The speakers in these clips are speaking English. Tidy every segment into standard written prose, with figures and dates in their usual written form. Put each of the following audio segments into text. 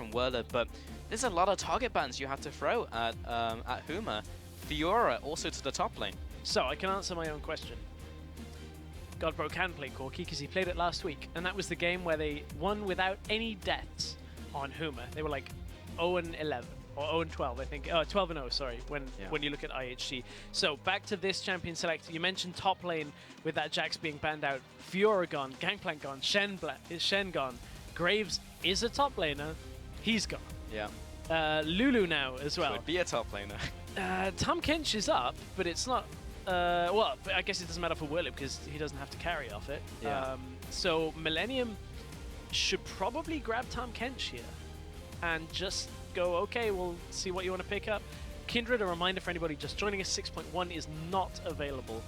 and Whirler, but there's a lot of target bans you have to throw at Huma. Fiora also to the top lane. So I can answer my own question. Godbro can play Corki because he played it last week, and that was the game where they won without any deaths on Huma. They were like 0-11 or 0-12, I think. 12-0, sorry, when you look at IHG. So back to this champion select. You mentioned top lane with that Jax being banned out. Fiora gone, Gangplank gone, Shen gone. Graves is a top laner. He's gone. Yeah. Lulu now as well. Could be a top laner. Tom Kench is up, but it's not... well, I guess it doesn't matter for Whirler because he doesn't have to carry off it. Yeah. So Millenium should probably grab Tom Kench here and just go, okay, we'll see what you want to pick up. Kindred, a reminder for anybody just joining us, 6.1 is not available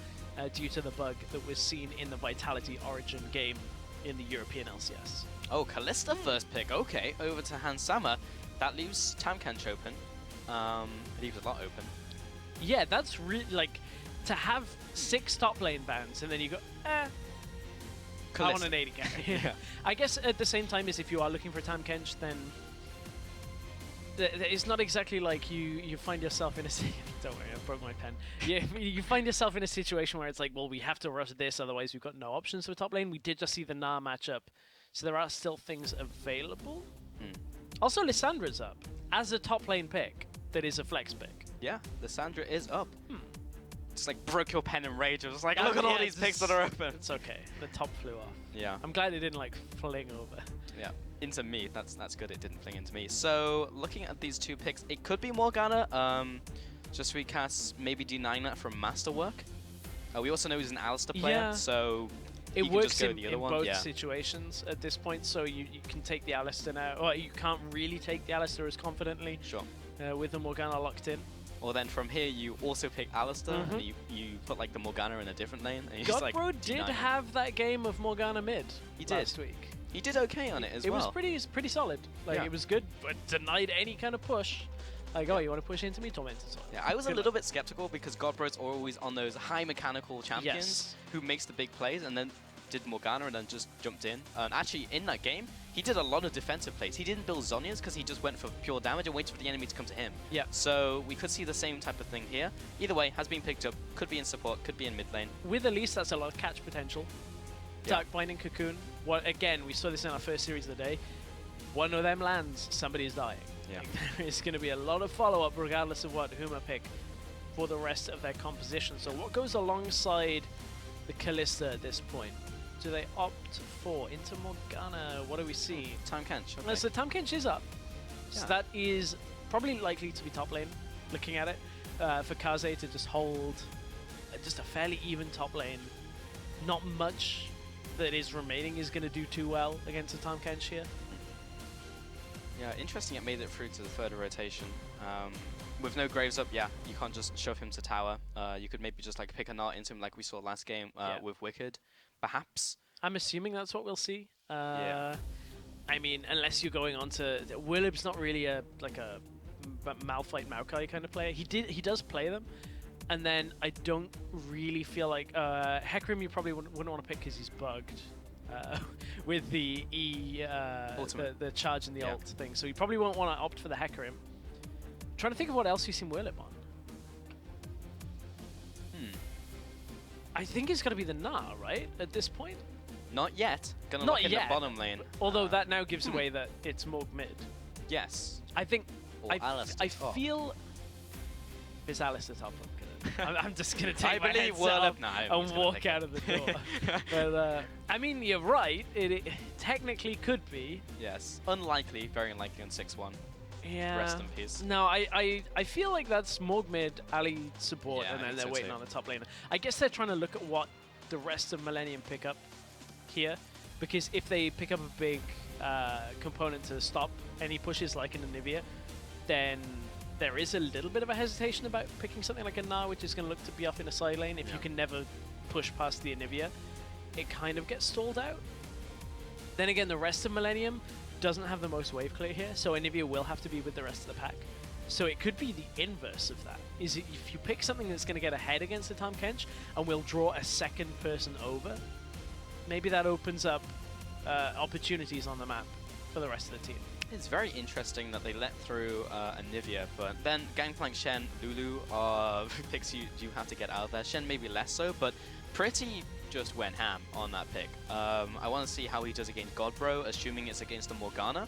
due to the bug that was seen in the Vitality Origin game in the European LCS. Oh, Kalista first pick. Okay, over to Hansama. That leaves Tam Kench open. It leaves a lot open. Yeah, that's really, like, to have 6 top lane bans and then you go, I want an 80 carry. Yeah. I guess at the same time as if you are looking for Tam Kench, then it's not exactly like you find yourself in a... Don't worry, I broke my pen. You find yourself in a situation where it's like, well, we have to rush this, otherwise we've got no options for top lane. We did just see the Gnar matchup, so there are still things available. Also, Lyssandra's up as a top lane pick that is a flex pick. Yeah, Lysandra is up. Just like broke your pen in rage. I was like, look at all these picks that are open. It's okay. The top flew off. Yeah. I'm glad it didn't like fling over. Yeah. Into me. That's good. It didn't fling into me. So looking at these 2 picks, it could be Morgana. Just recast, maybe denying that from Masterwork. We also know he's an Alistar player, so it can works just go in, the other in one. both situations at this point. So you can take the Alistar now, or you can't really take the Alistar as confidently. Sure. With the Morgana locked in. Or then from here, you also pick Alistar, and you put like the Morgana in a different lane. And Godbro did have that game of Morgana mid last week. He did okay on it as well. It was pretty solid. Like, it was good, but denied any kind of push. Like, oh, you want to push into me? Tormented. Yeah, I was a little bit skeptical because Godbro's always on those high mechanical champions who makes the big plays, and then did Morgana and then just jumped in. And actually, in that game, he did a lot of defensive plays. He didn't build Zhonya's because he just went for pure damage and waited for the enemy to come to him. Yeah. So we could see the same type of thing here. Either way, has been picked up. Could be in support, could be in mid lane. With Elise, that's a lot of catch potential. Dark Binding Cocoon. Again, we saw this in our first series of the day. One of them lands, somebody is dying. Yeah. Like, there is going to be a lot of follow-up regardless of what Huma pick for the rest of their composition. So what goes alongside the Kalista at this point? Do they opt for into Morgana? What do we see? Tam Kench. Okay. So Tam Kench is up. So that is probably likely to be top lane, looking at it. For Kaze to just hold just a fairly even top lane. Not much that is remaining is going to do too well against the Tam Kench here. Yeah, interesting it made it through to the 3rd rotation. With no Graves up, you can't just shove him to tower. You could maybe just like pick a Gnar into him like we saw last game with Wicked. Perhaps. I'm assuming that's what we'll see. I mean, unless you're going on to... Willib's not really a Malphite Maokai kind of player. He does play them. And then I don't really feel like... Hecarim you probably wouldn't want to pick because he's bugged. With the the charge and the ult thing. So you probably won't want to opt for the Hecarim. Trying to think of what else you've seen Willib on. I think it's going to be the Gnar, right? At this point? Not yet. Gonna look in the bottom lane. Although that now gives away that it's Morg mid. Yes. I think... I feel... It's Alistar top. I'm just going to take my headset off and walk out of the door. But, I mean, you're right. It technically could be. Yes. Unlikely. Very unlikely on 6-1. Yeah. Rest in peace. No, I feel like that's Morg mid, Ali support, and then they're waiting on a top laner. I guess they're trying to look at what the rest of Millennium pick up here, because if they pick up a big component to stop any pushes like an Anivia, then there is a little bit of a hesitation about picking something like a Gnar, which is going to look to be off in a side lane. If you can never push past the Anivia, it kind of gets stalled out. Then again, the rest of Millennium doesn't have the most wave clear here, so Anivia will have to be with the rest of the pack. So it could be the inverse of that. Is it if you pick something that's going to get ahead against the Tahm Kench and will draw a second person over, maybe that opens up opportunities on the map for the rest of the team. It's very interesting that they let through Anivia, but then Gangplank, Shen, Lulu are picks you have to get out of there. Shen maybe less so, but Pretty just went ham on that pick. I want to see how he does against Godbro, assuming it's against the Morgana.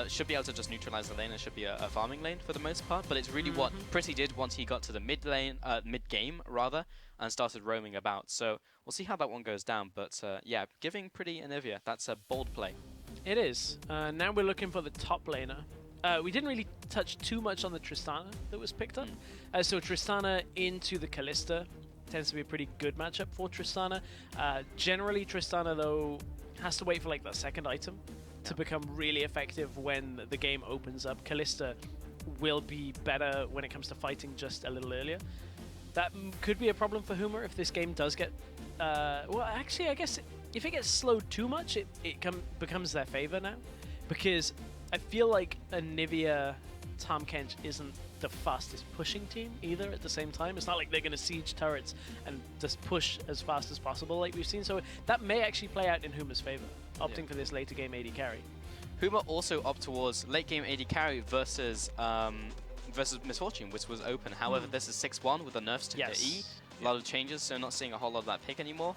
Should be able to just neutralize the lane. It should be a farming lane for the most part, but it's really what Pretty did once he got to the mid lane, mid game rather, and started roaming about. So we'll see how that one goes down. But yeah, giving Pretty Anivia, that's a bold play. It is. Now we're looking for the top laner. We didn't really touch too much on the Tristana that was picked up. So Tristana into the Kalista tends to be a pretty good matchup for Tristana. Generally, Tristana, though, has to wait for like the second item to become really effective when the game opens up. Kalista will be better when it comes to fighting just a little earlier. That could be a problem for Huma if this game does get... well, actually, I guess if it gets slowed too much, it becomes their favor now. Because I feel like Anivia Tahm Kench isn't the fastest pushing team either at the same time. It's not like they're going to siege turrets and just push as fast as possible like we've seen. So that may actually play out in Huma's favor, opting for this later game AD carry. Huma also opt towards late game AD carry versus versus Misfortune, which was open. However, this is 6-1 with the nerfs to the E. A lot of changes, so not seeing a whole lot of that pick anymore.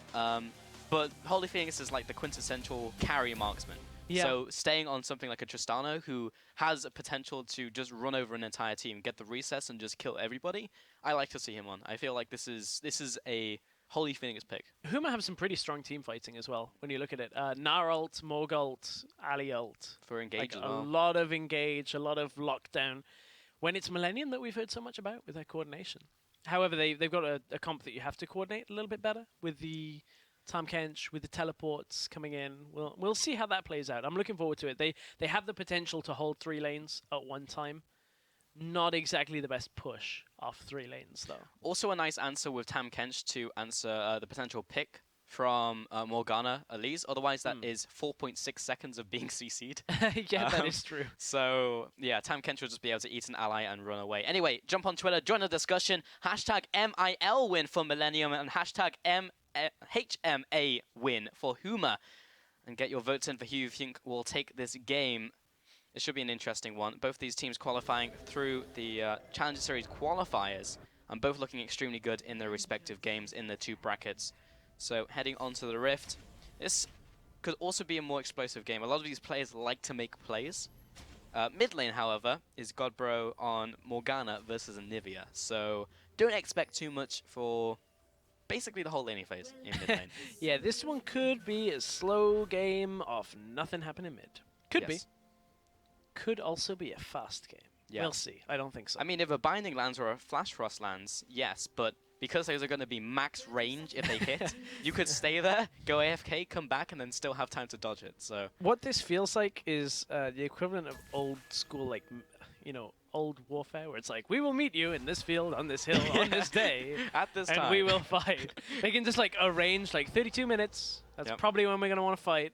But Holy Phoenix is like the quintessential carry marksman. Yeah. So staying on something like a Tristana, who has a potential to just run over an entire team, get the recess, and just kill everybody, I like to see him on. I feel like this is a Holy Phoenix pick. Huma have some pretty strong team fighting as well, when you look at it. Gnar ult, Morg ult, Ali ult. For engage like as well. A lot of engage, a lot of lockdown. When it's Millenium that we've heard so much about with their coordination. However, they've got a comp that you have to coordinate a little bit better with the Tahm Kench, with the teleports coming in. We'll see how that plays out. I'm looking forward to it. They have the potential to hold 3 lanes at one time. Not exactly the best push off 3 lanes, though. Also a nice answer with Tahm Kench to answer the potential pick from Morgana Elise. Otherwise, that is 4.6 seconds of being CC'd. Yeah, that is true. So, yeah, Tahm Kench will just be able to eat an ally and run away. Anyway, jump on Twitter, join the discussion. Hashtag MIL win for Millenium and hashtag HMA win for Huma. And get your votes in for who you think will take this game. It should be an interesting one. Both these teams qualifying through the Challenger Series qualifiers and both looking extremely good in their respective games in the 2 brackets. So heading on to the Rift, this could also be a more explosive game. A lot of these players like to make plays. Mid lane, however, is Godbro on Morgana versus Anivia. So don't expect too much for basically the whole laning phase in mid lane. Yeah, this one could be a slow game of nothing happening mid. Could be. Could also be a fast game. Yeah. We'll see. I don't think so. I mean, if a Binding lands or a Flash Frost lands, yes, but because those are going to be max range if they hit, you could stay there, go AFK, come back, and then still have time to dodge it. So what this feels like is the equivalent of old school, like, you know, old warfare, where it's like, we will meet you in this field, on this hill, on this day, at this time, and we will fight. They can just like arrange like 32 minutes. That's probably when we're going to want to fight.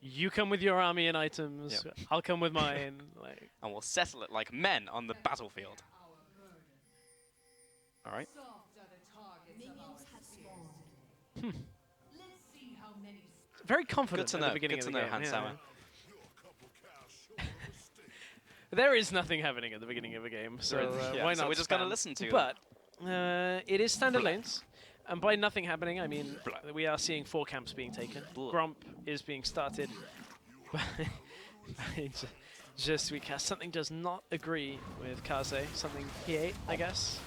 You come with your army and items. I'll come with mine. Like, and we'll settle it like men on the battlefield. All right. Very confident at the beginning of the game. There is nothing happening at the beginning of a game, so why not? So we're just going to listen to But it is standard lanes. And by nothing happening, I mean we are seeing 4 camps being taken. Gromp is being started by EuCS. Something does not agree with Kaze. Something he ate, I guess.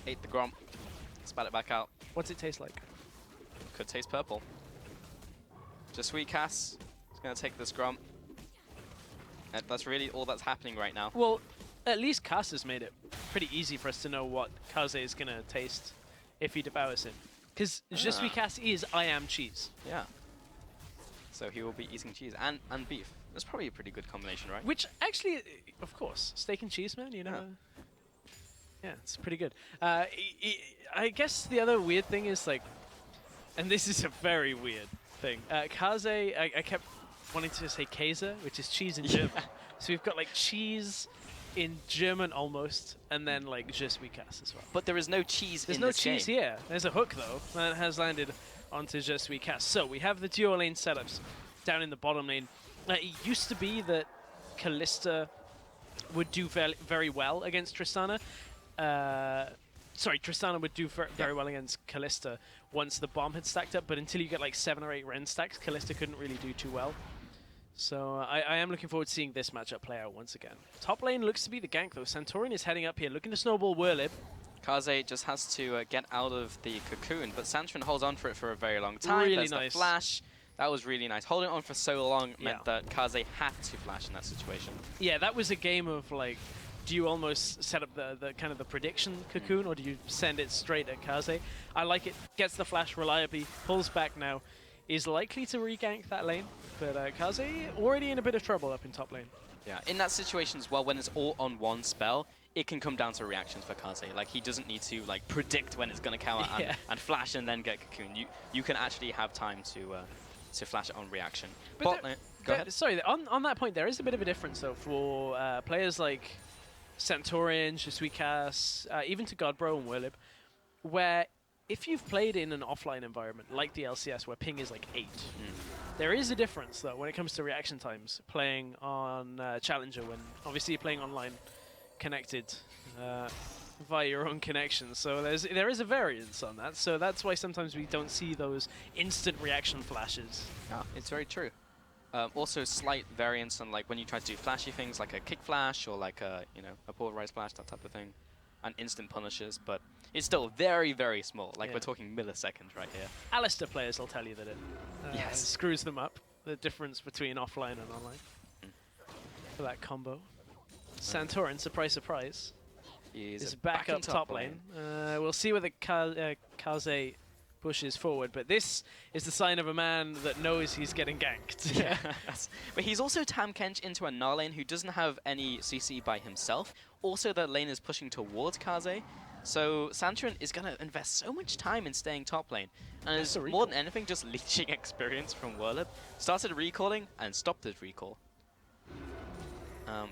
Ate the Gromp. Spat it back out. What's it taste like? Could taste purple. EuCS is going to take this Gromp. And that's really all that's happening right now. Well, at least Cass has made it pretty easy for us to know what Kaze is going to taste if he devours him. Because EuCS is I am cheese. Yeah. So he will be eating cheese and beef. That's probably a pretty good combination, right? Which actually, of course, steak and cheese, man, you know. Yeah, it's pretty good. I guess the other weird thing is like, and this is a very weird thing. Kaze, I kept wanting to say Käse, which is cheese in German. So we've got like cheese in German almost, and then like EuCS as well. But there is no cheese in this game. There's no cheese here. There's a hook though that has landed onto EuCS. So we have the duo lane setups down in the bottom lane. It used to be that Kalista would do very well against Tristana. Sorry, Tristana would do very well against Kalista once the bomb had stacked up, but until you get like 7 or 8 Ren stacks, Kalista couldn't really do too well. So I am looking forward to seeing this matchup play out once again. Top lane looks to be the gank though. Santorin is heading up here, looking to snowball Whirlib. Kaze just has to get out of the cocoon, but Santorin holds on for it for a very long time. Really There's nice. The flash. That was really nice. Holding on for so long meant that Kaze had to flash in that situation. Yeah, that was a game of like, do you almost set up the kind of the prediction cocoon, or do you send it straight at Kaze? I like it. Gets the flash reliably, pulls back now, is likely to re-gank that lane, but Kaze already in a bit of trouble up in top lane. Yeah, in that situation as well, when it's all on one spell, it can come down to reactions for Kaze. Like, he doesn't need to like predict when it's going to counter and flash and then get cocoon. You can actually have time to flash it on reaction. But go ahead. Sorry, on that point, there is a bit of a difference though for players like Santorin, EUCS, even to Godbro and Whirlib, where if you've played in an offline environment like the LCS where ping is like 8, there is a difference though when it comes to reaction times playing on Challenger, when obviously you're playing online connected via your own connections. So there is a variance on that. So that's why sometimes we don't see those instant reaction flashes. Yeah, it's very true. Also, slight variance on like when you try to do flashy things like a kick flash or like a a pulverized flash, that type of thing, and instant punishes. But it's still very, very small. Like we're talking milliseconds right here. Alistair players will tell you that it screws them up. The difference between offline and online for that combo. Santorin, surprise, surprise, is back up top lane. We'll see whether Kaze pushes forward, but this is the sign of a man that knows he's getting ganked. But he's also Tam Kench into a Gnar lane who doesn't have any CC by himself. Also, the lane is pushing towards Kaze. So Santorin is going to invest so much time in staying top lane. And is more than anything just leeching experience from Whirlib. Started recalling and stopped his recall.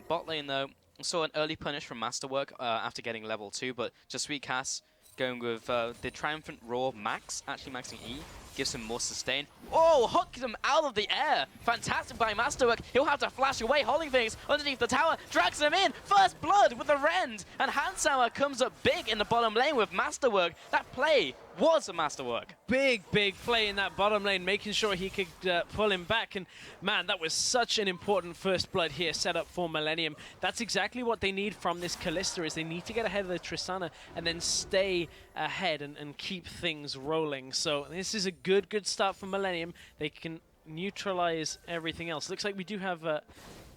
Bot lane though, saw an early punish from Masterwork after getting level 2, but just EUCS going with the Triumphant Roar max, actually maxing E, gives him more sustain. Oh, hooked him out of the air! Fantastic by Masterwork. He'll have to flash away, holding things underneath the tower, drags him in, first blood with the Rend, and Hansour comes up big in the bottom lane with Masterwork. That play was a Masterwork. Big play in that bottom lane, making sure he could pull him back. And man, that was such an important first blood here set up for Millenium. That's exactly what they need from this Kalista, is they need to get ahead of the Tristana and then stay ahead and keep things rolling. So this is a good start for Millenium. They can neutralize everything else. Looks like we do have a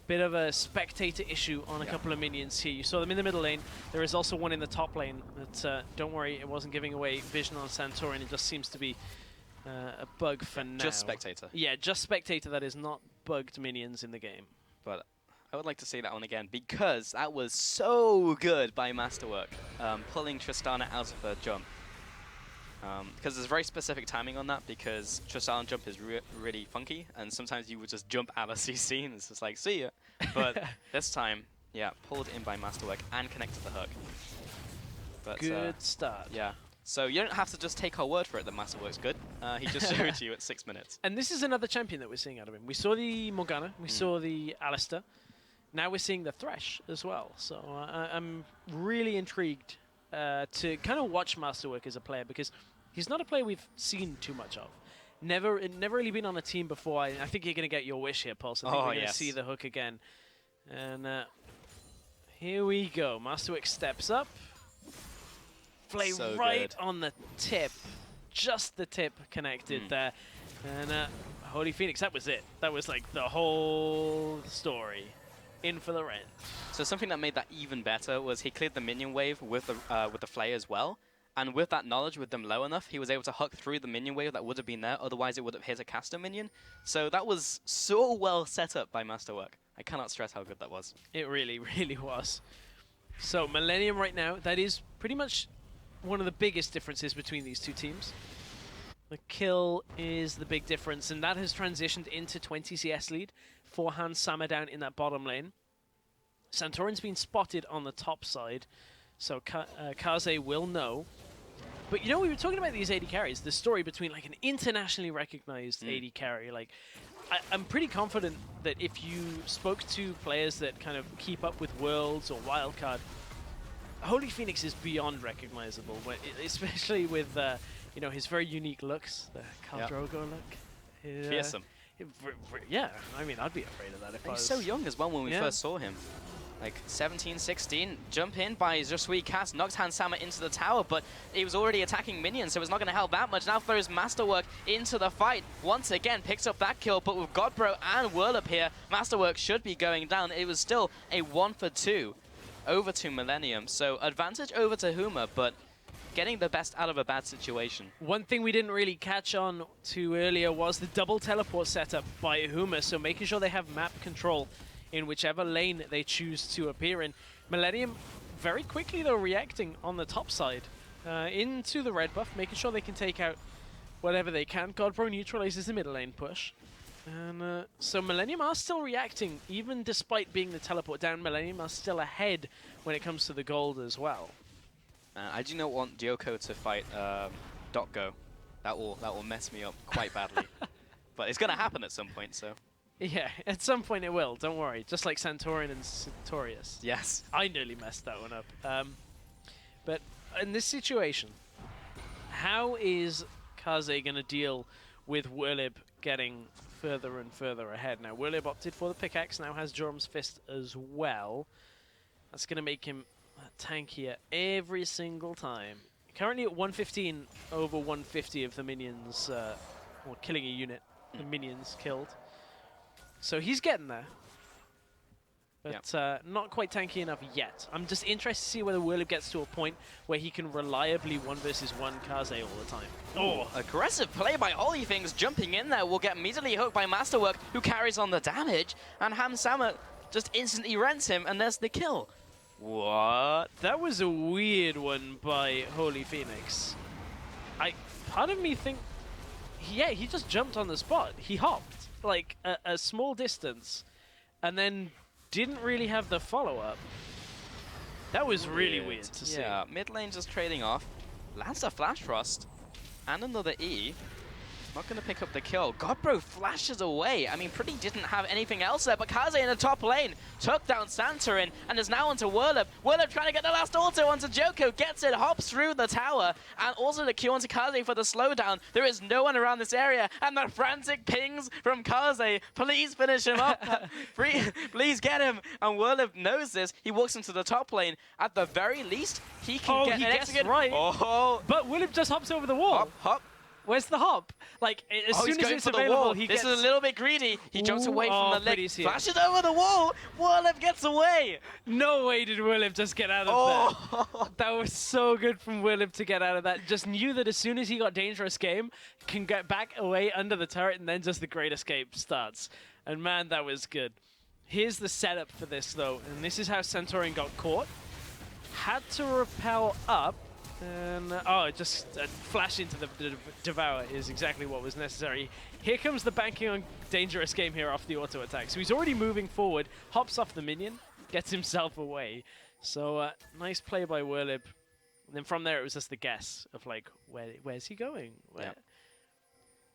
bit of a spectator issue on a couple of minions here. You saw them in the middle lane. There is also one in the top lane, but don't worry, it wasn't giving away vision on Santorin. It just seems to be a bug for now. Just spectator. Yeah, just spectator. That is not bugged minions in the game. But I would like to see that one again, because that was so good by Masterwork, pulling Tristana out of her jump. Because there's very specific timing on that, because Tristana jump is really funky, and sometimes you would just jump out of CC and it's just like, see ya. But this time, pulled in by Masterwork and connected the hook. But, good start. Yeah. So you don't have to just take our word for it that Masterwork's good. He just showed you at 6 minutes. And this is another champion that we're seeing out of him. We saw the Morgana, we saw the Alistair. Now we're seeing the Thresh as well. So I'm really intrigued to kind of watch Masterwork as a player, because he's not a player we've seen too much of. Never really been on a team before. I think you're going to get your wish here, Pulse. I think we're going to see the hook again. And here we go. Masterwork steps up. Play so right on the tip. Just the tip connected there. And Holy Phoenix, that was it. That was like the whole story. In for the Rend. So something that made that even better was he cleared the minion wave with the Flay as well. And with that knowledge, with them low enough, he was able to hook through the minion wave that would have been there. Otherwise, it would have hit a caster minion. So that was so well set up by Masterwork. I cannot stress how good that was. It really, really was. So Millenium right now, that is pretty much one of the biggest differences between these two teams. The kill is the big difference, and that has transitioned into 20 CS lead. 4-hand Sama down in that bottom lane. Santorin's been spotted on the top side, so Kaze will know. But you know, we were talking about these AD carries, the story between like an internationally recognized AD carry, like I'm pretty confident that if you spoke to players that kind of keep up with Worlds or Wildcard, Holy Phoenix is beyond recognizable, especially with you know, his very unique looks, the Khal Drogo look. Fearsome. Yeah, I mean, I'd be afraid of that if I was... He's so young as well when we first saw him. Like 17, 16, jump in by Josui Cass, knocks Hansama into the tower, but he was already attacking minions, so it's not going to help that much. Now throws Masterwork into the fight. Once again, picks up that kill, but with Godbro and Whirlup here, Masterwork should be going down. It was still a 1-for-2 over to Millenium, so advantage over to Huma, but getting the best out of a bad situation. One thing we didn't really catch on to earlier was the double teleport setup by Huma, so making sure they have map control in whichever lane they choose to appear in. Millenium very quickly, though, reacting on the top side into the red buff, making sure they can take out whatever they can. Godbro neutralizes the middle lane push. And so Millenium are still reacting, even despite being the teleport down. Millenium are still ahead when it comes to the gold as well. I do not want Dyoko to fight Go. That will mess me up quite badly. But it's going to happen at some point, so... Yeah, at some point it will, don't worry. Just like Santorin and Centurius. Yes. I nearly messed that one up. But in this situation, how is Kaze going to deal with Whirlib getting further and further ahead? Now, Whirlib opted for the pickaxe, now has Jorum's Fist as well. That's going to make him tankier every single time. Currently at 115 over 150 of the minions, or killing a unit, the minions killed. So he's getting there, but not quite tanky enough yet. I'm just interested to see whether Whirlib gets to a point where he can reliably 1v1 Kaze all the time. Oh, aggressive play by Holy Things, jumping in there will get immediately hooked by Masterwork, who carries on the damage, and Hamsama just instantly rents him, and there's the kill. What? That was a weird one by Holy Phoenix. Part of me think, he just jumped on the spot. He hopped like a small distance and then didn't really have the follow-up. That was really weird to see. Yeah, mid lane just trading off. Lands a Flash Frost and another E. Not going to pick up the kill. Godbro flashes away. I mean, Pretty didn't have anything else there, but Kaze in the top lane took down Santorin and is now onto Whirlip. Whirlip trying to get the last auto onto Joko, gets it, hops through the tower, and also the Q onto Kaze for the slowdown. There is no one around this area, and the frantic pings from Kaze. Please finish him up. Please get him. And Whirlip knows this. He walks into the top lane. At the very least, he can get an execute. Right. Oh. But Whirlip just hops over the wall. Hop, hop. Where's the hop? Like, as soon as it's available, he gets... This is a little bit greedy. He jumps away from the leg, flashes here. over the wall. Whirlip gets away. No way did Whirlip just get out of that. That was so good from Whirlip to get out of that. Just knew that as soon as he got dangerous game, can get back away under the turret, and then just the great escape starts. And man, that was good. Here's the setup for this, though. And this is how Santorin got caught. Had to rappel up. And, just a flash into the Devour is exactly what was necessary. Here comes the banking on dangerous game here off the auto attack. So he's already moving forward, hops off the minion, gets himself away. So nice play by Whirlib. And then from there it was just the guess of like, where's he going? Yeah.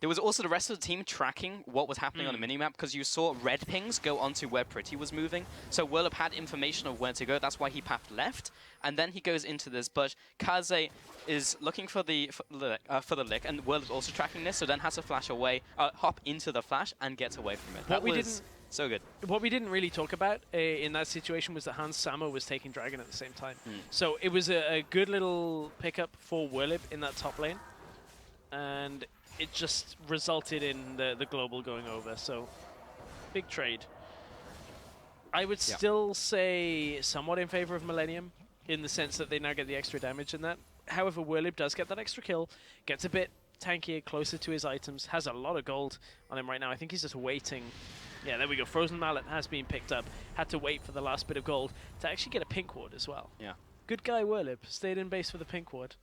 There was also the rest of the team tracking what was happening on the minimap, because you saw red pings go onto where Pretty was moving. So Whirlip had information of where to go. That's why he pathed left. And then he goes into this, but Kaze is looking for the lick, and Whirlip's also tracking this, so then has to flash away, hop into the flash, and gets away from it. That was so good. What we didn't really talk about in that situation was that Hansama was taking Dragon at the same time. So it was a good little pickup for Whirlip in that top lane. And it just resulted in the global going over, so big trade. I would still say somewhat in favor of Millenium, in the sense that they now get the extra damage in that. However, Whirlip does get that extra kill, gets a bit tankier, closer to his items, has a lot of gold on him right now. I think he's just waiting. Yeah, there we go. Frozen Mallet has been picked up. Had to wait for the last bit of gold to actually get a pink ward as well. Yeah. Good guy, Whirlip. Stayed in base for the pink ward.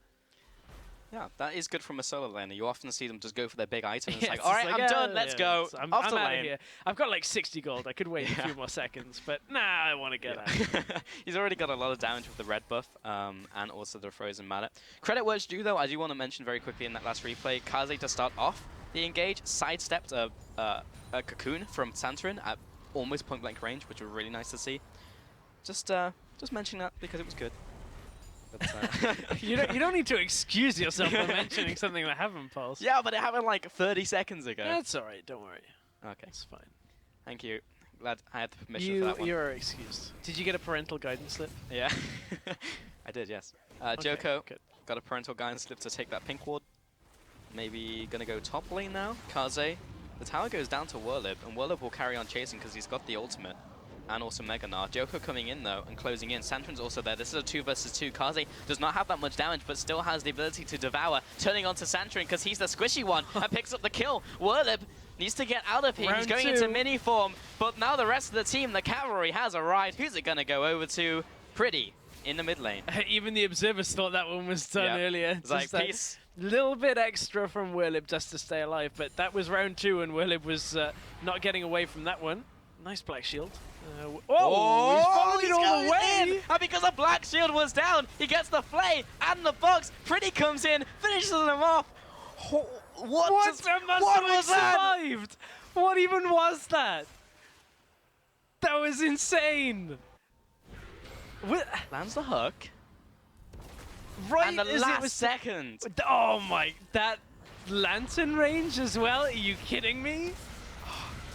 Yeah, that is good from a solo laner. You often see them just go for their big item. It's Yeah, like, all right, I'm done, let's go. I'm out of here. I've got like 60 gold. I could wait a few more seconds, but nah, I want to get out. He's already got a lot of damage with the red buff and also the Frozen Mallet. Credit where it's due, though. I do want to mention very quickly in that last replay, Kaze to start off The engage sidestepped a cocoon from Santorin at almost point-blank range, which was really nice to see. Just mentioning that because it was good. But, you don't need to excuse yourself for mentioning something that happened, Pulse. Yeah, but it happened like 30 seconds ago. That's all right. Don't worry. Okay. It's fine. Thank you. Glad I had the permission for that one. You're excused. Did you get a parental guidance slip? Yeah. I did, yes. Okay, Joko good. got a parental guidance slip to take that pink ward. Maybe gonna go top lane now. Kaze. The tower goes down to Whirlib, and Whirlib will carry on chasing because he's got the ultimate. And also Mega Gnar. Joko coming in though and closing in. Santorin's also there. This is a 2 versus 2. Kaze does not have that much damage, but still has the ability to devour. Turning onto Santorin because he's the squishy one and picks up the kill. Whirlib needs to get out of here. He's going into mini form, but now the rest of the team, the cavalry, has arrived. Who's it gonna go over to? Pretty in the mid lane. Even the observers thought that one was done earlier. It's like, peace. Little bit extra from Whirlib just to stay alive, but that was round 2 and Whirlib was not getting away from that one. Nice Black Shield. He's followed it all the way! And because the Black Shield was down, he gets the flay and the box. Pretty comes in, finishes them off. What was that? Survived? What even was that? That was insane! Lands the hook. Right and the last second. Oh my, that lantern range as well? Are you kidding me?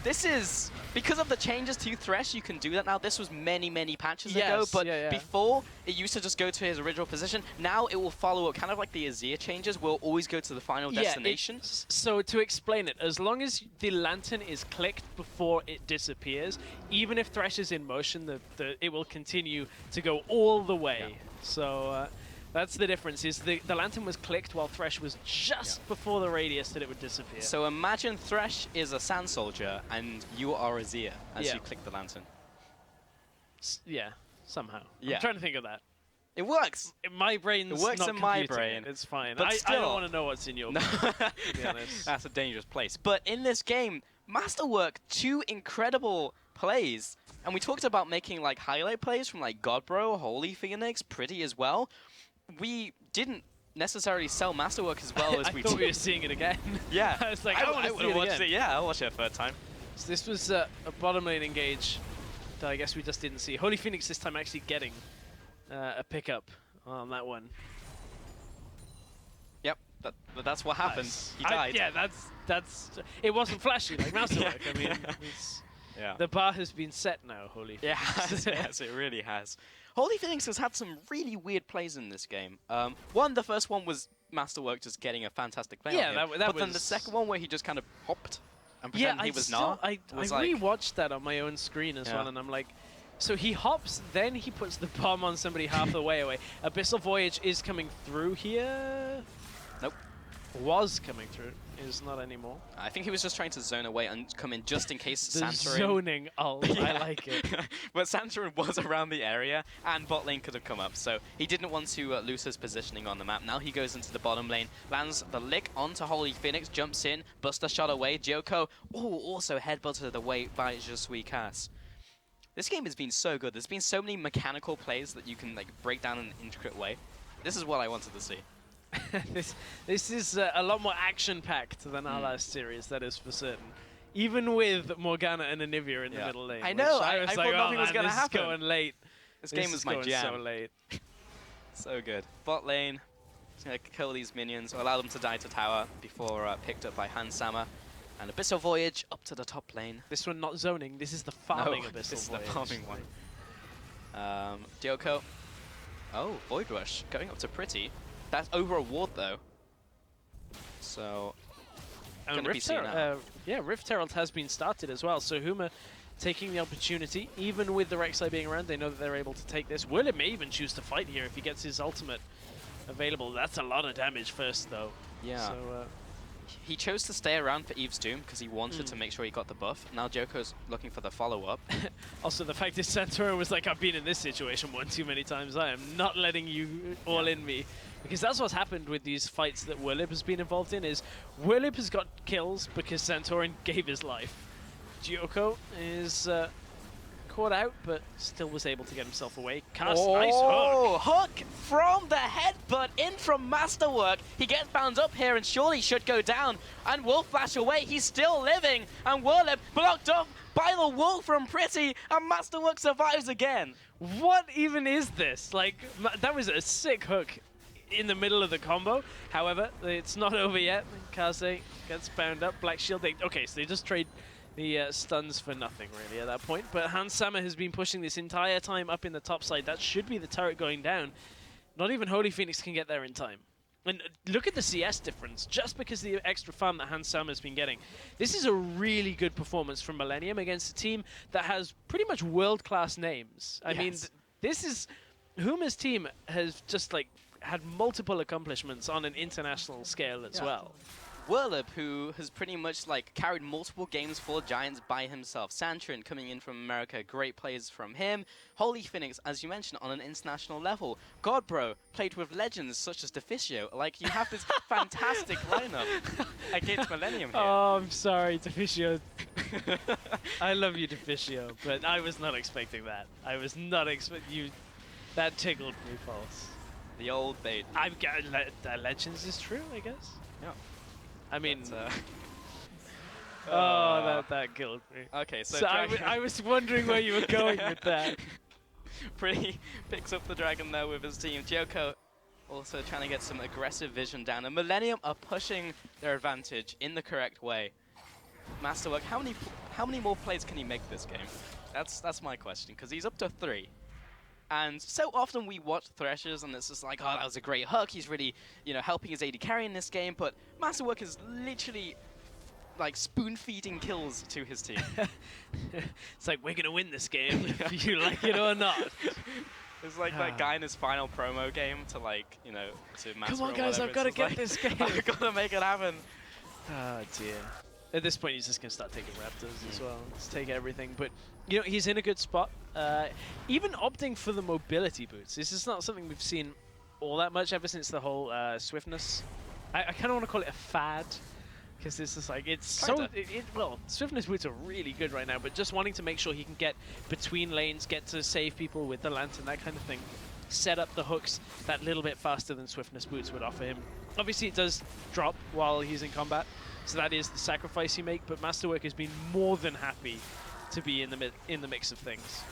This is, because of the changes to Thresh, you can do that now. This was many, many patches ago, but before, it used to just go to his original position. Now it will follow up, kind of like the Azir changes, will always go to the final destination. So to explain it, as long as the lantern is clicked before it disappears, even if Thresh is in motion, it will continue to go all the way. Yeah. So that's the difference, is the lantern was clicked while Thresh was just before the radius that it would disappear. So imagine Thresh is a Sand Soldier and you are Azir as you click the lantern. Yeah, somehow. I'm trying to think of that. It works. My brain's not in my brain. It's fine. But I don't want to know what's in your brain, to be honest. That's a dangerous place. But in this game, Masterwork, 2 incredible plays. And we talked about making like highlight plays from like Godbro, Holy Phoenix, Pretty as well. We didn't necessarily sell Masterwork as well as we did. I thought we were seeing it again. Yeah. I was like, I would have watched it. Yeah, I'll watch it a third time. So this was a bottom lane engage that I guess we just didn't see. Holy Phoenix this time actually getting a pickup on that one. Yep, that's what happened. Nice. He died. Yeah, that's. It wasn't flashy like Masterwork. I mean, the bar has been set now. Holy Phoenix. Yes, it really has. Holy Phoenix has had some really weird plays in this game. The first one was Masterwork just getting a fantastic play on him. But then the second one where he just kind of hopped and pretended he was Gnar. I rewatched that on my own screen as well, and I'm like, so he hops, then he puts the bomb on somebody half the way away. Abyssal Voyage is coming through here. Nope. Was coming through. Is not anymore. I think he was just trying to zone away and come in just in case the Santorin... zoning ult. I like it. But Santorin was around the area and bot lane could have come up, so he didn't want to lose his positioning on the map. Now he goes into the bottom lane, lands the lick onto Holy Phoenix, jumps in, buster shot away. Joko also headbutted away by EUCS. This game has been so good. There's been so many mechanical plays that you can like break down in an intricate way. This is what I wanted to see. This is a lot more action-packed than our last series, that is for certain. Even with Morgana and Anivia in the middle lane. I know, I was thought like, nothing was going to happen. This is going late. This game was my jam. So late. So good. Bot lane, just going to kill these minions, or allow them to die to tower before picked up by Hansama. And Abyssal Voyage up to the top lane. This one not zoning, this is the farming Abyssal Voyage. This is the farming one. Joko. Oh, Void Rush going up to Pretty. That's over a ward though. So, Rift Herald has been started as well. So Huma taking the opportunity, even with the Rek'Sai being around, they know that they're able to take this. Willem may even choose to fight here if he gets his ultimate available. That's a lot of damage first though. Yeah. So, he chose to stay around for Eve's Doom because he wanted to make sure he got the buff. Now Joko's looking for the follow-up. Also, the fact is Santorin was like, I've been in this situation one too many times. I am not letting you all in me. Because that's what's happened with these fights that Whirlib has been involved in, is Whirlib has got kills because Santorin gave his life. Joko is caught out, but still was able to get himself away. Nice hook. Hook from the headbutt in from Masterwork. He gets bound up here and surely should go down. And will flash away. He's still living. And Whirlip blocked off by the wall from Pretty. And Masterwork survives again. What even is this? Like, that was a sick hook in the middle of the combo. However, it's not over yet. Kaze gets bound up. Black Shield. Okay, so they just trade the stuns for nothing, really, at that point. But Hans Sama has been pushing this entire time up in the top side. That should be the turret going down. Not even Holy Phoenix can get there in time. And look at the CS difference, just because of the extra farm that Hans Sama has been getting. This is a really good performance from Millenium against a team that has pretty much world-class names. I mean, this is... Huma's team has just, like, had multiple accomplishments on an international scale as well. Whirlip, who has pretty much like carried multiple games for Giants by himself. Santrin coming in from America, great plays from him. Holy Phoenix, as you mentioned, on an international level. Godbro played with legends such as Deficio. Like, you have this fantastic lineup against Millenium here. Oh, I'm sorry, Deficio. I love you, Deficio, but I was not expecting that. I was not expecting you. That tickled me, false. The old bait. I've got legends is true, I guess. Yeah. I mean, but, that killed me. Okay, so I was wondering where you were going with that. Pretty picks up the dragon there with his team. Joko also trying to get some aggressive vision down, and Millenium are pushing their advantage in the correct way. Masterwork, how many more plays can he make this game? That's my question, because he's up to 3. And so often we watch Threshers and it's just like, oh, that was a great hook. He's really, you know, helping his AD carry in this game. But Masterwork is literally like spoon-feeding kills to his team. It's like, we're going to win this game if you like it or not. It's like that guy in his final promo game to like, you know, to master. Come on, guys, I've got to get this game. I've got to make it happen. Oh, dear. At this point, he's just going to start taking Raptors as well. Just take everything. But, you know, he's in a good spot. Even opting for the mobility boots. This is not something we've seen all that much ever since the whole swiftness. I kind of want to call it a fad. Because it's just like, it's kinda. Well, swiftness boots are really good right now. But just wanting to make sure he can get between lanes, get to save people with the lantern, that kind of thing. Set up the hooks that little bit faster than swiftness boots would offer him. Obviously, it does drop while he's in combat. So that is the sacrifice you make, but Masterwork has been more than happy to be in the mix of things.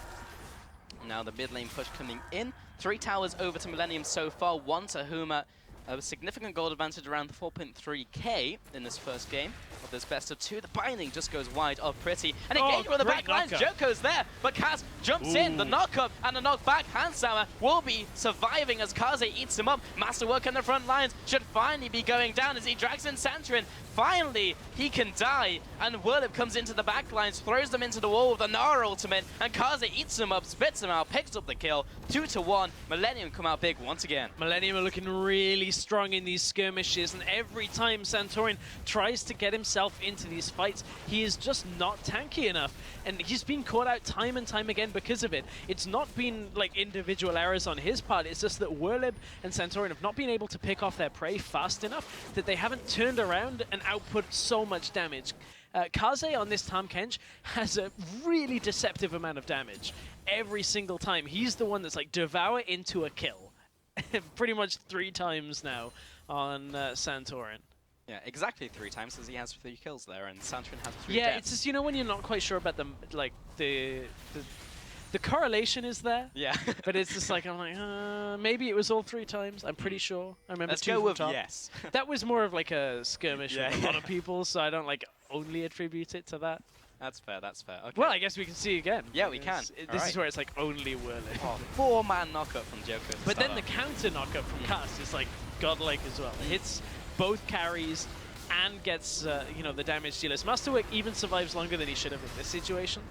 Now the mid lane push coming in. 3 towers over to Millenium so far, 1 to Huma. A significant gold advantage around the 4.3k in this first game of this best of 2. The binding just goes wide of Pretty. And engagement on the back lines. Joko's there, but Kaz jumps in. The knock-up and the knock-back. Handsama will be surviving as Kaze eats him up. Masterwork on the front lines should finally be going down as he drags in Santrin. Finally, he can die, and Whirlip comes into the back lines, throws them into the wall with the Nara ultimate, and Kaze eats him up, spits him out, picks up the kill. 2-1. Millenium come out big once again. Millenium are looking really strong in these skirmishes, and every time Santorin tries to get himself into these fights, he is just not tanky enough, and he's been caught out time and time again because of it. It's not been like individual errors on his part, it's just that Whirlip and Santorin have not been able to pick off their prey fast enough that they haven't turned around and output so much damage. Kaze on this Tahm Kench has a really deceptive amount of damage every single time. He's the one that's like devour into a kill. Pretty much 3 times now on Santorin. Yeah, exactly 3 times, because he has 3 kills there, and Santrin has 3 Yeah, deaths. it's just, you know, when you're not quite sure about the correlation is there. Yeah. But it's just like, I'm like, maybe it was all 3 times. I'm pretty sure. I remember. Let's 2 go from with top. yes. That was more of like a skirmish with a lot of people, so I don't like only attribute it to that. That's fair, that's fair. Okay. Well, I guess we can see again. Yeah, we can. This is where it's like only Whirlip. Oh, 4-man knockup from Joko. But then the counter knockup from Cast is like godlike as well. It hits both carries and gets you know, the damage dealers. Masterwork even survives longer than he should have in this situation.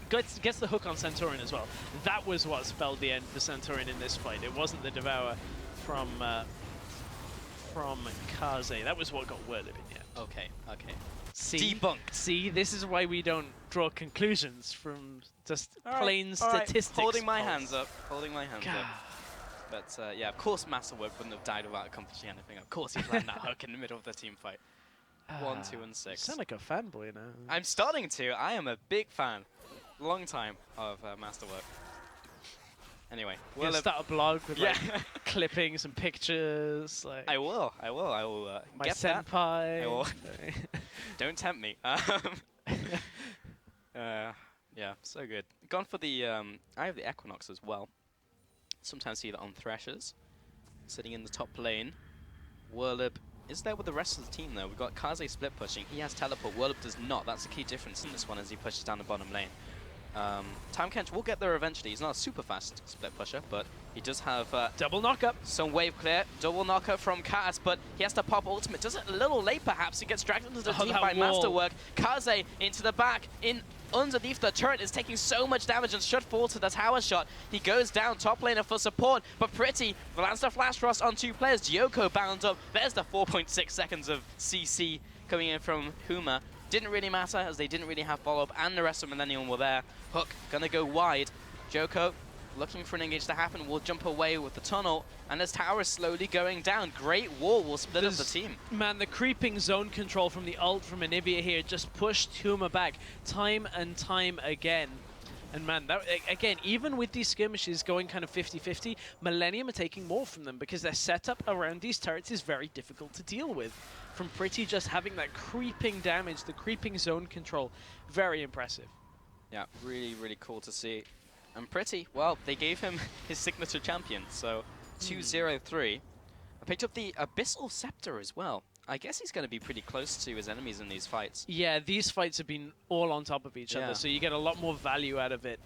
Gets the hook on Santorin as well. That was what spelled the end for Santorin in this fight. It wasn't the Devour from Kaze. That was what got Whirlip in the end. Okay, okay. See? Debunked. See, this is why we don't draw conclusions from just plain statistics. Holding my hands up. Holding my hands up. But yeah, of course Masterwork wouldn't have died without accomplishing anything. Of course he planned that hook in the middle of the team fight. 1, 2, and 6. You sound like a fanboy now. I'm starting to. I am a big fan. long time of masterwork. Anyway, we'll start a blog with like clippings and pictures. Like I will. My get senpai. That. I will. Don't tempt me. Yeah, so good. Gone for the I have the Equinox as well. Sometimes see that on Threshers. Sitting in the top lane. Whirlib is there with the rest of the team though. We've got Kaze split pushing. He has teleport. Whirlib does not. That's the key difference in this one as he pushes down the bottom lane. Time Kench will get there eventually. He's not a super fast split pusher, but he does have double knockup. Some wave clear. Double knockup from Kaz, but he has to pop ultimate. Does it a little late perhaps. He gets dragged into the team by Masterwork. Kaze into the back. Underneath the turret is taking so much damage and should fall to the tower shot. He goes down top laner for support, but Pretty lands the Flash Frost on 2 players. Gyoko bound up. There's the 4.6 seconds of CC coming in from Huma. Didn't really matter as they didn't really have follow-up and the rest of Millenium were there. Hook gonna go wide. Gyoko looking for an engage to happen, will jump away with the tunnel, and this tower is slowly going down. Great wall will split up the team. Man, the creeping zone control from the ult from Anivia here just pushed Huma back time and time again. And man, that, again, even with these skirmishes going kind of 50-50, Millenium are taking more from them because their setup around these turrets is very difficult to deal with. From Pretty just having that creeping damage, the creeping zone control, very impressive. Yeah, really, really cool to see. And Pretty, well, they gave him his signature champion, so 2-0-3. I picked up the Abyssal Scepter as well. I guess he's going to be pretty close to his enemies in these fights. Yeah, these fights have been all on top of each other, so you get a lot more value out of it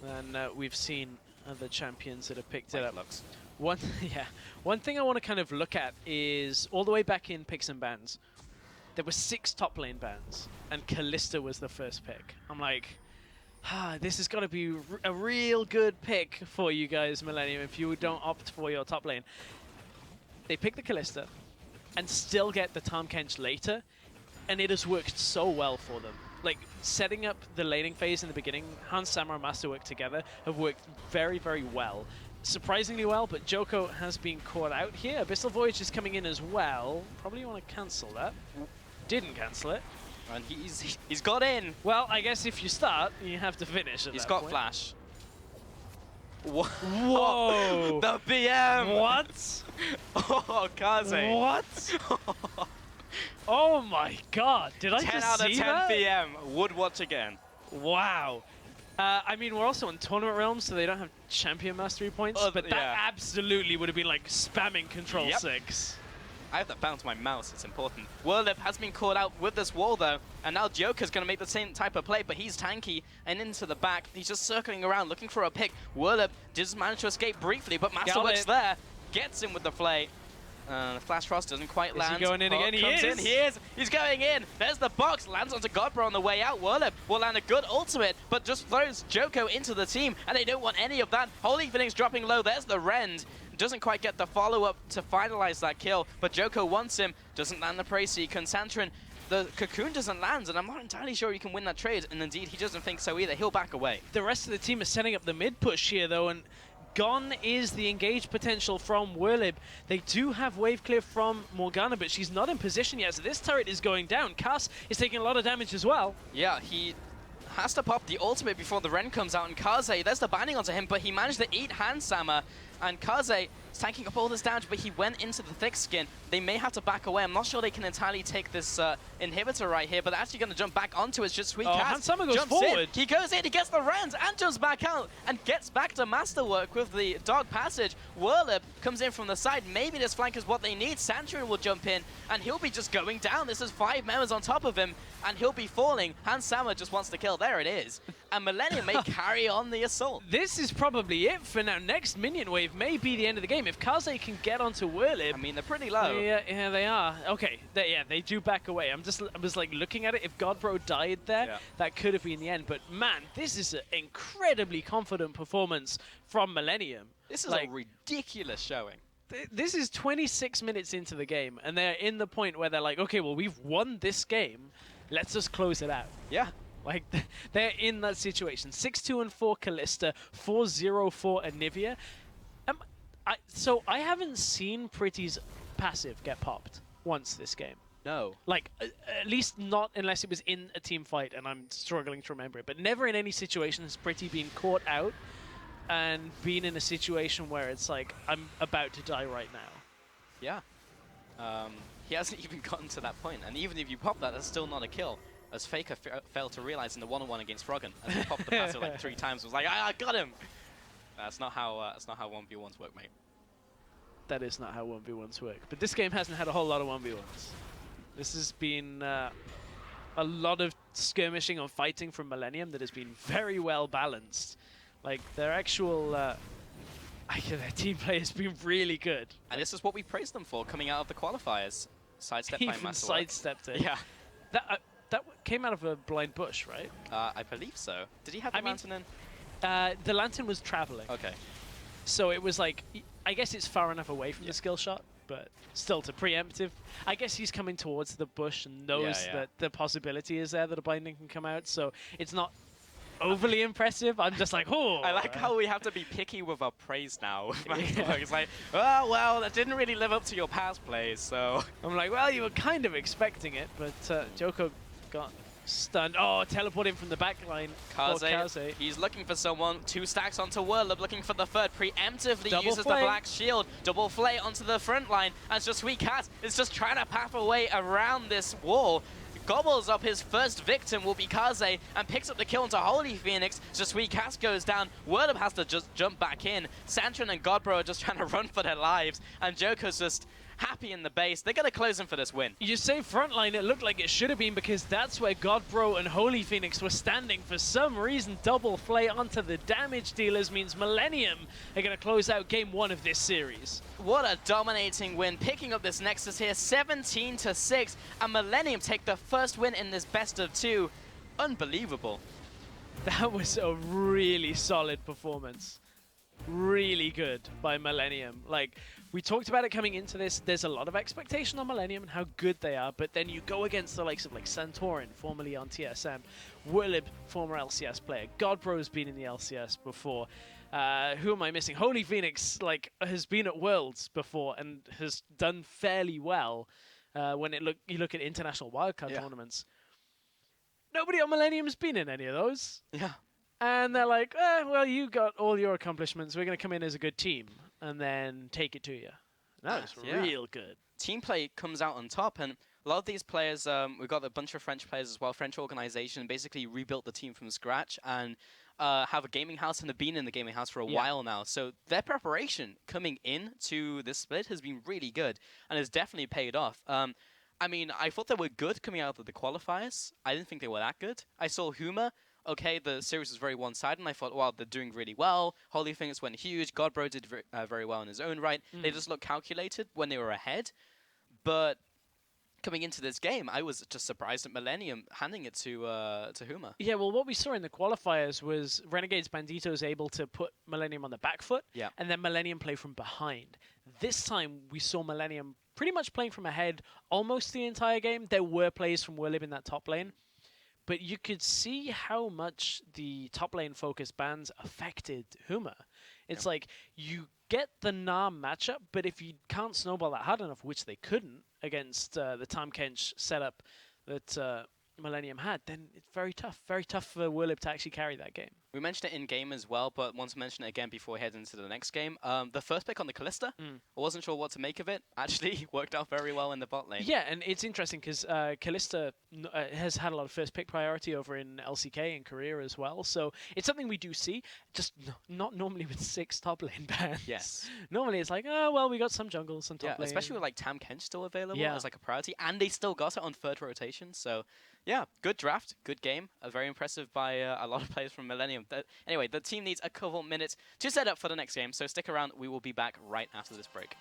than we've seen other champions that have picked it up. One thing I want to kind of look at is all the way back in picks and bans, there were 6 top lane bans, and Kalista was the first pick. I'm like, this has got to be a real good pick for you guys, Millenium, if you don't opt for your top lane. They pick the Kalista and still get the Tahm Kench later, and it has worked so well for them. Like, setting up the laning phase in the beginning, Hans Sama and Masterwork together have worked very, very well. Surprisingly well, but Gyoko has been caught out here. Abyssal Voyage is coming in as well. Probably want to cancel that. Didn't cancel it. And he's got in. Well, I guess if you start, you have to finish at He's that got point. flash. Whoa! The BM! What? Oh, Kaze. What? Oh my god, did I just see that? 10 out of 10 BM. Would watch again. Wow. I mean, we're also in Tournament Realms, so they don't have Champion Mastery points, but that absolutely would have been like spamming Control 6. I have that bound to my mouse, it's important. Whirlib has been caught out with this wall though, and now Joker's going to make the same type of play, but he's tanky and into the back. He's just circling around looking for a pick. Whirlib does manage to escape briefly, but Masterwork's there, gets him with the flay. Flash Frost doesn't quite land. Is he going in again? He is! He is! He's going in! There's the box, lands onto Godbro on the way out. Whirlib will land a good ultimate, but just throws Gyoko into the team, and they don't want any of that. Holy Phoenix dropping low, there's the Rend. Doesn't quite get the follow-up to finalize that kill, but Gyoko wants him, doesn't land the Prey Seek. Concentrin, the Cocoon doesn't land, and I'm not entirely sure he can win that trade, and indeed he doesn't think so either. He'll back away. The rest of the team is setting up the mid push here though, and gone is the engage potential from Whirlib. They do have wave clear from Morgana, but she's not in position yet, so this turret is going down. Cass is taking a lot of damage as well. Yeah, he has to pop the ultimate before the Ren comes out, and Kaze, there's the binding onto him, but he managed to eat Hansama, and Kaze is tanking up all this damage, but he went into the thick skin. They may have to back away. I'm not sure they can entirely take this inhibitor right here, but they're actually going to jump back onto it. It's just sweet Cass. Hansama goes forward. In. He goes in, he gets the Rens, and jumps back out, and gets back to Masterwork with the Dog Passage. Whirlib comes in from the side. Maybe this flank is what they need. Santrin will jump in, and he'll be just going down. This is 5 members on top of him, and he'll be falling. Hans Sama just wants to kill. There it is. And Millenium may carry on the assault. This is probably it for now. Next minion wave may be the end of the game. If Kaze can get onto Whirlib... I mean, they're pretty low. Yeah, they are. Okay, they do back away. I was like looking at it. If Godbro died there, that could have been the end. But man, this is an incredibly confident performance from Millenium. This is like, a ridiculous showing. This is 26 minutes into the game, and they're in the point where they're like, okay, well, we've won this game. Let's just close it out. Yeah. Like, they're in that situation. 6-2 and 4 Kalista, 4-0 for Anivia. So I haven't seen Pretty's passive get popped once this game. No. Like, at least not unless it was in a team fight, and I'm struggling to remember it. But never in any situation has Pretty been caught out and been in a situation where it's like, I'm about to die right now. Yeah. He hasn't even gotten to that point. And even if you pop that, that's still not a kill. As Faker failed to realize in the 1-on-1 against Froggen, and he popped the passive like 3 times, was like, I got him! That's not how 1v1s work, mate. That is not how 1v1s work. But this game hasn't had a whole lot of 1v1s. This has been a lot of skirmishing and fighting from Millenium that has been very well balanced. Like, their actual their team play has been really good. And this is what we praised them for coming out of the qualifiers. Sidestepped by Even Master sidestepped it. Yeah. That came out of a blind bush, right? I believe so. Did he have the lantern in? The lantern was traveling. Okay. So it was like, I guess it's far enough away from the skill shot, but still to preemptive. I guess he's coming towards the bush and knows that the possibility is there that a binding can come out, so it's not overly impressive. I'm just like, oh. I like how we have to be picky with our praise now. It's like, oh, well, that didn't really live up to your past plays, so. I'm like, well, you were kind of expecting it, but Joko got stunned. Oh, teleporting from the back line. Kaze, he's looking for someone. 2 stacks onto Whirlib, looking for the third. Preemptively uses flay. the black shield. Double flay onto the front line. And Sweet Cat is just trying to path away around this wall. Gobbles up his first victim, will be Kaze, and picks up the kill into Holy Phoenix. Sweet Cat goes down. Whirlib has to just jump back in. Santron and Godbro are just trying to run for their lives. And Joker's just happy in the base. They're going to close him for this win. You say frontline, it looked like it should have been because that's where Godbro and Holy Phoenix were standing. For some reason, double flay onto the damage dealers means Millenium are going to close out game 1 of this series. What a dominating win, picking up this Nexus here, 17-6, and Millenium take the first win in this best of 2. Unbelievable. That was a really solid performance. Really good by Millenium. Like, we talked about it coming into this. There's a lot of expectation on Millenium and how good they are, but then you go against the likes of like Santorin, formerly on TSM, Whirlib, former LCS player, Godbro's been in the LCS before. Who am I missing? Holy Phoenix like has been at Worlds before and has done fairly well when you look at international wildcard tournaments. Nobody on Millenium's been in any of those. Yeah. And they're like, well, you got all your accomplishments. We're going to come in as a good team and then take it to you. That was real good. Team play comes out on top, and a lot of these players, we've got a bunch of French players as well, French organization, basically rebuilt the team from scratch and have a gaming house and have been in the gaming house for a while now. So their preparation coming in to this split has been really good and has definitely paid off. I mean, I thought they were good coming out of the qualifiers. I didn't think they were that good. I saw Huma. Okay, the series was very one-sided, and I thought, wow, they're doing really well. Holy Phoenix went huge. Godbro did very well in his own right. They just looked calculated when they were ahead. But coming into this game, I was just surprised at Millenium handing it to Huma. Yeah, well, what we saw in the qualifiers was Renegades Banditos able to put Millenium on the back foot, and then Millenium play from behind. This time, we saw Millenium pretty much playing from ahead almost the entire game. There were plays from Whirlib in that top lane. But you could see how much the top lane focus bans affected Huma. It's like you get the Narm matchup, but if you can't snowball that hard enough, which they couldn't against the Tahm Kench setup that Millenium had, then it's very tough for Whirlib to actually carry that game. We mentioned it in-game as well, but want to mention it again before we head into the next game. The first pick on the Kalista, I wasn't sure what to make of it. Actually, worked out very well in the bot lane. Yeah, and it's interesting because Kalista has had a lot of first pick priority over in LCK in Korea as well. So it's something we do see, just not normally with 6 top lane bans. Yes. Normally it's like, oh, well, we got some jungle, some top lane. Especially with like Tahm Kench still available as like a priority, and they still got it on 3rd rotation. So yeah, good draft, good game. Very impressive by a lot of players from Millenium. Anyway, the team needs a couple minutes to set up for the next game, so stick around. We will be back right after this break.